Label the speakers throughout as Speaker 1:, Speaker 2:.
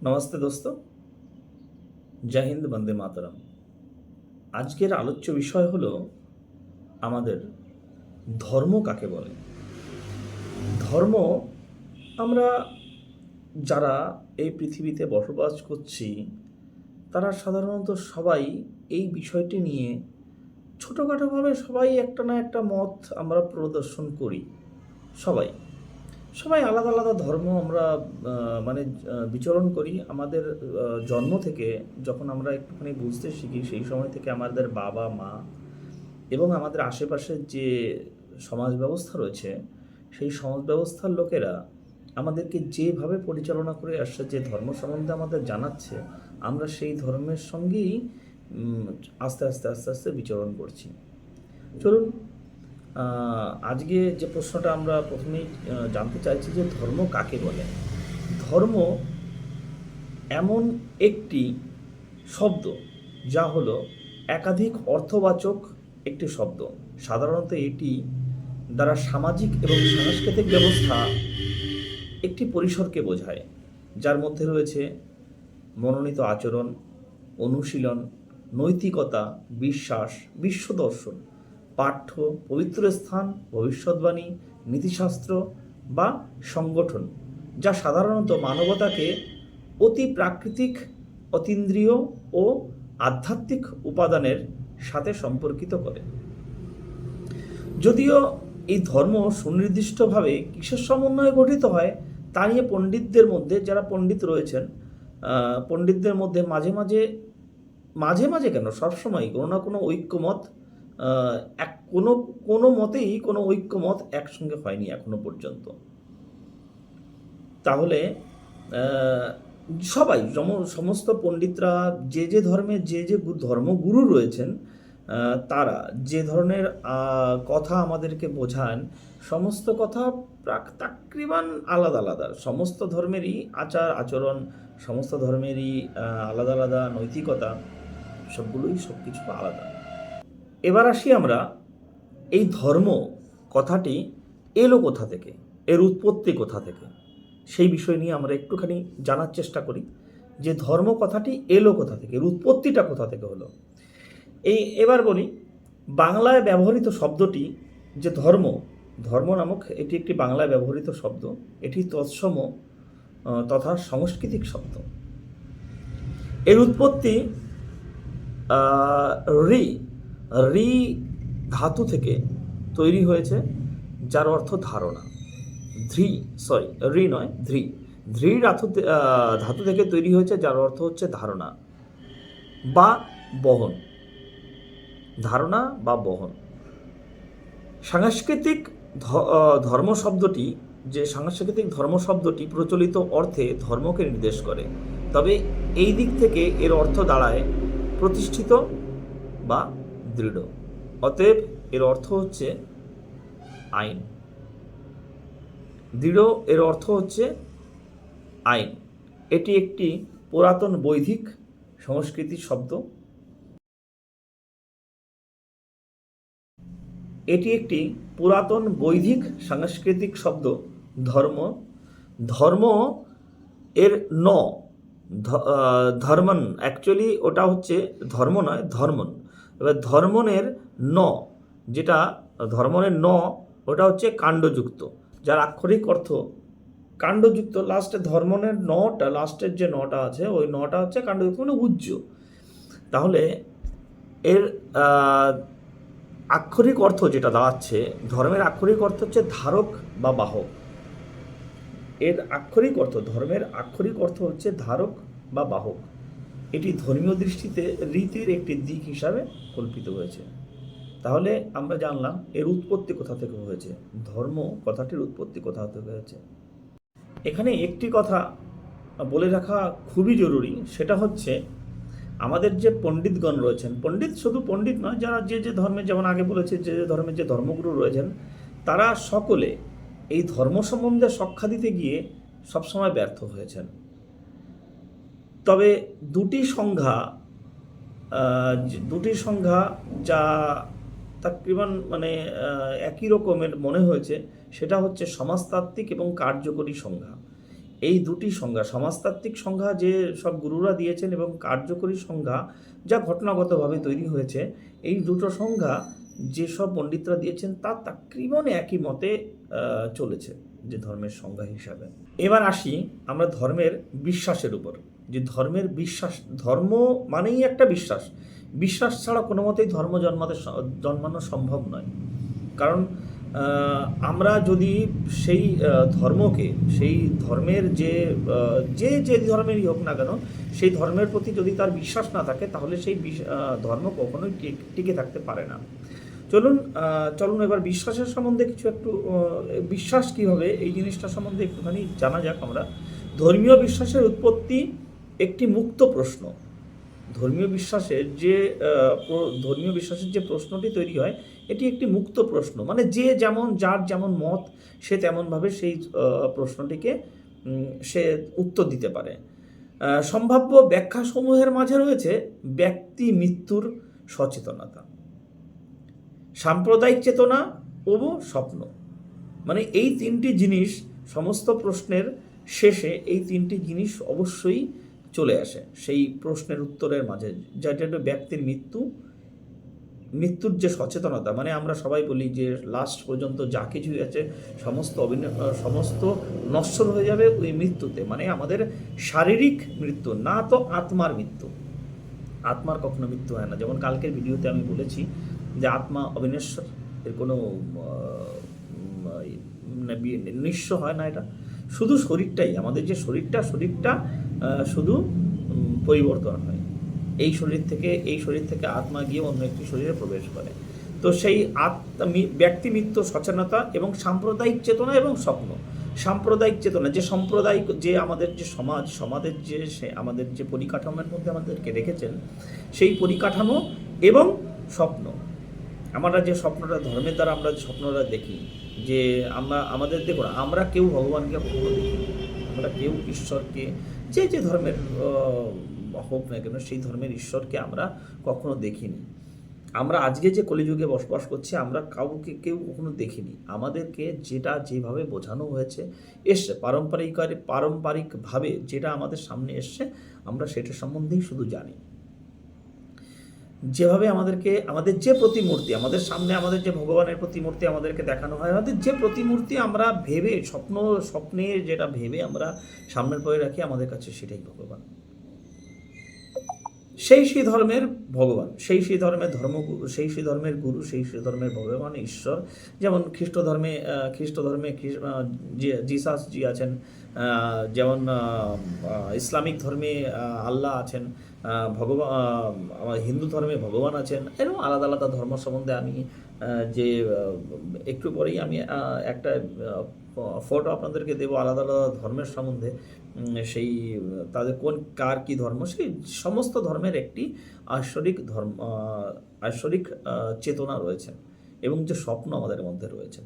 Speaker 1: নমস্তে দোস্ত, জয় হিন্দ, বন্দে মাতরম। আজকের আলোচ্য বিষয় হলো আমাদের ধর্ম কাকে বলে। ধর্ম, আমরা যারা এই পৃথিবীতে বসবাস করছি তারা সাধারণত সবাই এই বিষয়টি নিয়ে ছোটোখাটোভাবে সবাই একটা না একটা মত আমরা প্রদর্শন করি। সবাই সবাই আলাদা আলাদা ধর্ম আমরা বিচরণ করি। আমাদের জন্ম থেকে যখন আমরা একটুখানি বুঝতে শিখি সেই সময় থেকে আমাদের বাবা মা এবং আমাদের আশেপাশের যে সমাজ ব্যবস্থা রয়েছে সেই সমাজ ব্যবস্থার লোকেরা আমাদেরকে যেভাবে পরিচালনা করে আসছে, যে ধর্ম সম্বন্ধে আমাদের জানাচ্ছে, আমরা সেই ধর্মের সঙ্গেই আস্তে আস্তে আস্তে আস্তে বিচরণ করছি। চলুন, আজকে যে প্রশ্নটা আমরা প্রথমেই জানতে চাইছি যে ধর্ম কাকে বলে। ধর্ম এমন একটি শব্দ যা হলো একাধিক অর্থবাচক একটি শব্দ। সাধারণত এটি দ্বারা সামাজিক এবং সাংস্কৃতিক ব্যবস্থা একটি পরিসরকে বোঝায়, যার মধ্যে রয়েছে মনোনীত আচরণ, অনুশীলন, নৈতিকতা, বিশ্বাস, বিশ্বদর্শন, পাঠ্য, পবিত্র স্থান, ভবিষ্যৎবাণী, নীতিশাস্ত্র বা সংগঠন, যা সাধারণত মানবতাকে অতি প্রাকৃতিক, অতীন্দ্রিয় ও আধ্যাত্মিক উপাদানের সাথে সম্পর্কিত করে। যদিও এই ধর্ম সুনির্দিষ্টভাবে কিসের সমন্বয়ে গঠিত হয় তা নিয়ে পণ্ডিতদের মধ্যে, যারা পণ্ডিত রয়েছেন, পণ্ডিতদের মধ্যে মাঝে মাঝে মাঝে মাঝে কেন সবসময় কোনো না কোনো ঐক্যমত, কোনো মতেই কোনো ঐক্যমত একসঙ্গে হয়নি এখনো পর্যন্ত। তাহলে সবাই সমস্ত পণ্ডিতরা যে যে ধর্মের যে যে ধর্মগুরু রয়েছেন তারা যে ধরনের কথা আমাদেরকে বোঝান, সমস্ত কথা তাকরিবান আলাদা আলাদা। সমস্ত ধর্মেরই আচার আচরণ, সমস্ত ধর্মেরই আলাদা আলাদা নৈতিকতা, সবগুলোই সব কিছু আলাদা। এবার আসি আমরা এই ধর্ম কথাটি এলো কোথা থেকে, এর উৎপত্তি কোথা থেকে, সেই বিষয় নিয়ে আমরা একটুখানি জানার চেষ্টা করি যে ধর্ম কথাটি এলো কোথা থেকে, এর উৎপত্তিটা কোথা থেকে হলো। এবার বলি, বাংলায় ব্যবহৃত শব্দটি যে ধর্ম, ধর্ম নামক এটি একটি বাংলায় ব্যবহৃত শব্দ। এটি তৎসম তথা সাংস্কৃতিক শব্দ। এর উৎপত্তি রি রি ধাতু থেকে তৈরি হয়েছে, যার অর্থ ধারণা। ধ্রি ধাতু থেকে তৈরি হয়েছে, যার অর্থ হচ্ছে ধারণা বা বহন। ধারণা বা বহন। সাংস্কৃতিক ধর্ম শব্দটি প্রচলিত অর্থে ধর্মকে নির্দেশ করে, তবে এই দিক থেকে এর অর্থ দাঁড়ায় প্রতিষ্ঠিত বা দৃঢ়। অতএব এর অর্থ হচ্ছে আইন। দৃঢ় এর অর্থ হচ্ছে আইন। এটি একটি পুরাতন বৈদিক সংস্কৃতির শব্দ। এটি একটি পুরাতন বৈদিক সাংস্কৃতিক শব্দ। ধর্ম এর ধর্মন, অ্যাকচুয়ালি ওটা হচ্ছে ধর্ম নয়, ধর্মন। এবার ধর্মনের যেটা ধর্মনের ওটা হচ্ছে কাণ্ডযুক্ত, যার আক্ষরিক অর্থ কাণ্ডযুক্ত। লাস্টে ধর্মনের লাস্টের যে নটা আছে ওই নটা হচ্ছে কাণ্ডযুক্ত, মানে উজ্জ। তাহলে এর আক্ষরিক অর্থ যেটা দাঁড়াচ্ছে, ধর্মের আক্ষরিক অর্থ হচ্ছে ধারক বা বাহক। এর আক্ষরিক অর্থ, ধর্মের আক্ষরিক অর্থ হচ্ছে ধারক বা বাহক। এটি ধর্মীয় দৃষ্টিতে রীতির একটি দিক হিসাবে কল্পিত হয়েছে। তাহলে আমরা জানলাম এর উৎপত্তি কোথা থেকে হয়েছে, ধর্ম কথাটির উৎপত্তি কোথা থেকে হয়েছে। এখানে একটি কথা বলে রাখা খুবই জরুরি, সেটা হচ্ছে আমাদের যে পণ্ডিতগণ রয়েছেন, পণ্ডিত শুধু পণ্ডিত নয়, যারা যে যে ধর্মের, যেমন আগে বলেছে যে যে ধর্মের যে ধর্মগুরু রয়েছেন, তারা সকলে এই ধর্ম সম্বন্ধে শিক্ষা দিতে গিয়ে সবসময় ব্যর্থ হয়েছেন। তবে দুটি সংজ্ঞা যা তাকরিবান একই রকমের মনে হয়েছে, সেটা হচ্ছে সমাজতাত্ত্বিক এবং কার্যকরী সংজ্ঞা। এই দুটি সংজ্ঞা, সমাজতাত্ত্বিক সংজ্ঞা যে সব গুরুরা দিয়েছেন এবং কার্যকরী সংজ্ঞা যা ঘটনাগতভাবে তৈরি হয়েছে, এই দুটো সংজ্ঞা যেসব পণ্ডিতরা দিয়েছেন তার তাকরিবন একই মতে চলেছে যে ধর্মের সংজ্ঞা হিসাবে। এবার আসি আমরা ধর্মের বিশ্বাসের উপর, যে ধর্মের বিশ্বাস, ধর্ম মানেই একটা বিশ্বাস, বিশ্বাস ছাড়া কোনো মতেই ধর্ম জন্মানো সম্ভব নয়। কারণ আমরা যদি সেই ধর্মকে, সেই ধর্মের যে ধর্মেরই হোক না কেন, সেই ধর্মের প্রতি যদি তার বিশ্বাস না থাকে তাহলে সেই ধর্ম কখনোই টিকে থাকতে পারে না। চলুন এবার বিশ্বাসের সম্বন্ধে কিছু একটু, বিশ্বাস কী হবে এই জিনিসটা সম্বন্ধে একটুখানি জানা যাক আমরা। ধর্মীয় বিশ্বাসের উৎপত্তি একটি মুক্ত প্রশ্ন। ধর্মীয় বিশ্বাসের যে প্রশ্নটি তৈরি হয় এটি একটি মুক্ত প্রশ্ন, মানে যার যেমন মত সে তেমনভাবে সেই প্রশ্নটিকে সে উত্তর দিতে পারে। সম্ভাব্য ব্যাখ্যাসমূহের মাঝে রয়েছে ব্যক্তি মৃত্যুর সচেতনতা, সাম্প্রদায়িক চেতনা ও স্বপ্ন। মানে এই তিনটি জিনিস, সমস্ত প্রশ্নের শেষে এই তিনটি জিনিস অবশ্যই চলে আসে সেই প্রশ্নের উত্তরের মাঝে, যেটা ব্যক্তির মৃত্যুর যে সচেতনতা। মানে আমরা সবাই বলি যে লাস্ট পর্যন্ত যা কিছুই আছে সমস্ত নশ্বর হয়ে যাবে ওই মৃত্যুতে, মানে আমাদের শারীরিক মৃত্যু না, তো আত্মার মৃত্যু। আত্মার কখনো মৃত্যু হয় না। যেমন কালকের ভিডিওতে আমি বলেছি যে আত্মা অবিনশ্বর, এর কোনো নিঃস্ব হয় না। এটা শুধু শরীরটাই, আমাদের যে শরীরটা শুধু পরিবর্তন হয়। এই শরীর থেকে আত্মা গিয়ে অন্য একটি শরীরে প্রবেশ করে। তো সেই ব্যক্তি মৃত্যু সচেতনতা এবং সাম্প্রদায়িক চেতনা এবং স্বপ্ন। সাম্প্রদায়িক চেতনা, যে সাম্প্রদায়িক, যে আমাদের যে সমাজের আমাদের যে পরিকাঠামোর মধ্যে আমাদেরকে রেখেছেন, সেই পরিকাঠামো এবং স্বপ্ন। আমরা যে স্বপ্নটা, ধর্মের দ্বারা আমরা যে স্বপ্নটা দেখি, যে আমাদের দেখুন, আমরা কেউ ভগবানকে কখনো দেখিনি, আমরা কেউ ঈশ্বরকে, যে ধর্মের হোক না কেন, সেই ধর্মের ঈশ্বরকে আমরা কখনো দেখিনি। আমরা আজকে যে কলিযুগে বসবাস করছি, আমরা কেউ কখনো দেখিনি। আমাদেরকে যেভাবে বোঝানো হয়েছে এসছে, পারম্পরিকভাবে যেটা আমাদের সামনে এসছে, আমরা সেটা সম্বন্ধেই শুধু জানি। যেভাবে আমাদের যে প্রতিমূর্তি আমাদের সামনে, আমাদের যে ভগবানের প্রতিমূর্তি আমাদেরকে দেখানো হয়, আমাদের যে প্রতিমূর্তি আমরা ভেবে স্বপ্নে যেটা ভেবে আমরা সামনের পরে রাখি, আমাদের কাছে সেটাই ভগবান। সেই ধর্মের ভগবান, সেই ধর্মের ধর্মগুরু, সেই ধর্মের গুরু, সেই ধর্মের ভগবান ঈশ্বর। যেমন খ্রিস্ট ধর্মে জিসাস জি আছেন, যেমন ইসলামিক ধর্মে আল্লাহ আছেন, হিন্দু ধর্মে ভগবান আছেন। এরকম আলাদা আলাদা ধর্ম সম্বন্ধে আমি একটু পরেই আমি একটা ফটো আপনাদেরকে দেবো আলাদা আলাদা ধর্মের সম্বন্ধে, সেই তাদের কার কী ধর্ম, সেই সমস্ত ধর্মের একটি ঐশ্বরিক চেতনা রয়েছে এবং যে স্বপ্ন আমাদের মধ্যে রয়েছে।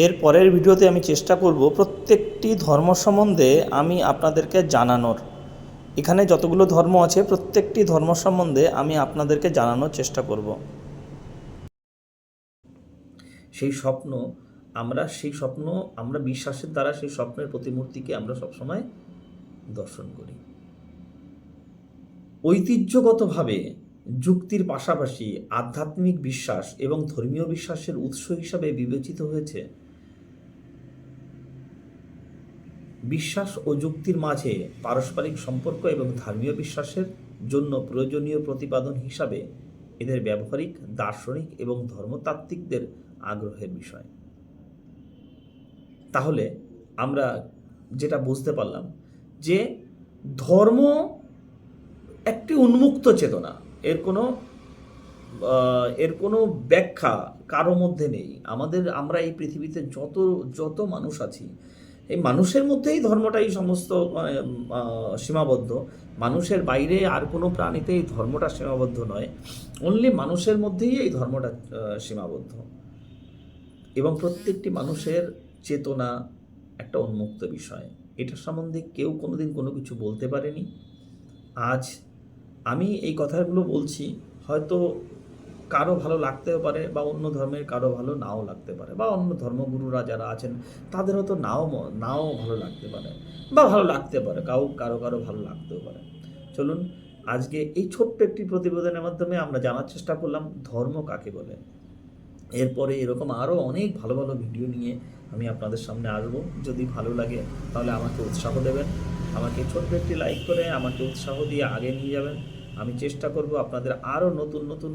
Speaker 1: এর পরের ভিডিওতে আমি চেষ্টা করব প্রত্যেকটি ধর্ম সম্বন্ধে আমি আপনাদেরকে জানানোর। এখানে যতগুলো ধর্ম আছে প্রত্যেকটি ধর্ম সম্বন্ধে আমি আপনাদেরকে জানানোর চেষ্টা করব। সেই স্বপ্ন আমরা বিশ্বাসের দ্বারা সেই স্বপ্নের প্রতিমূর্তিকে আমরা সবসময় দর্শন করি। ঐতিহ্যগতভাবে যুক্তির পাশাপাশি আধ্যাত্মিক বিশ্বাস এবং ধর্মীয় বিশ্বাসের উৎস হিসাবে বিবেচিত হয়েছে বিশ্বাস ও যুক্তির মাঝে পারস্পরিক সম্পর্ক এবং ধর্মীয় বিশ্বাসের জন্য প্রয়োজনীয় প্রতিপাদন হিসাবে এদের ব্যবহারিক, দার্শনিক এবং ধর্মতাত্ত্বিকদের আগ্রহের বিষয়। তাহলে আমরা যেটা বুঝতে পারলাম যে ধর্ম একটি উন্মুক্ত চেতনা, এর কোনো ব্যাখ্যা কারো মধ্যে নেই। আমরা এই পৃথিবীতে যত মানুষ আছি, এই মানুষের মধ্যেই ধর্মটাই সমস্ত সীমাবদ্ধ। মানুষের বাইরে আর কোনো প্রাণীতে এই ধর্মটা সীমাবদ্ধ নয়, অনলি মানুষের মধ্যেই এই ধর্মটা সীমাবদ্ধ। এবং প্রত্যেকটি মানুষের চেতনা একটা উন্মুক্ত বিষয়। এটার সম্বন্ধে কেউ কোনোদিন কোনো কিছু বলতে পারেনি। আজ আমি এই কথাগুলো বলছি, হয়তো কারো ভালো লাগতেও পারে বা অন্য ধর্মের কারো ভালো নাও লাগতে পারে, বা অন্য ধর্মগুরুরা যারা আছেন তাদের হয়তো নাও ভালো লাগতে পারে, বা ভালো লাগতে পারে, কারো কারো ভালো লাগতেও পারে। চলুন আজকে এই ছোট্ট একটি প্রতিবেদনের মাধ্যমে আমরা জানার চেষ্টা করলাম ধর্ম কাকে বলে। এরপরে এরকম আরও অনেক ভালো ভালো ভিডিও নিয়ে আমি আপনাদের সামনে আসবো। যদি ভালো লাগে তাহলে আমাকে উৎসাহ দেবেন, আমাকে ছোট্ট একটি লাইক করে আমাকে উৎসাহ দিয়ে আগে নিয়ে যাবেন। আমি চেষ্টা করব আপনাদের আরও নতুন নতুন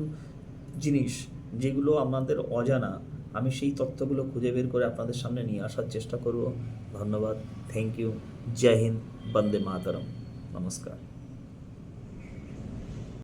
Speaker 1: জিনিস, যেগুলো আমাদের অজানা, আমি সেই তথ্যগুলো খুঁজে বের করে আপনাদের সামনে নিয়ে আসার চেষ্টা করব। ধন্যবাদ, থ্যাংক ইউ, জয় হিন্দ, বন্দে মাতরম, নমস্কার।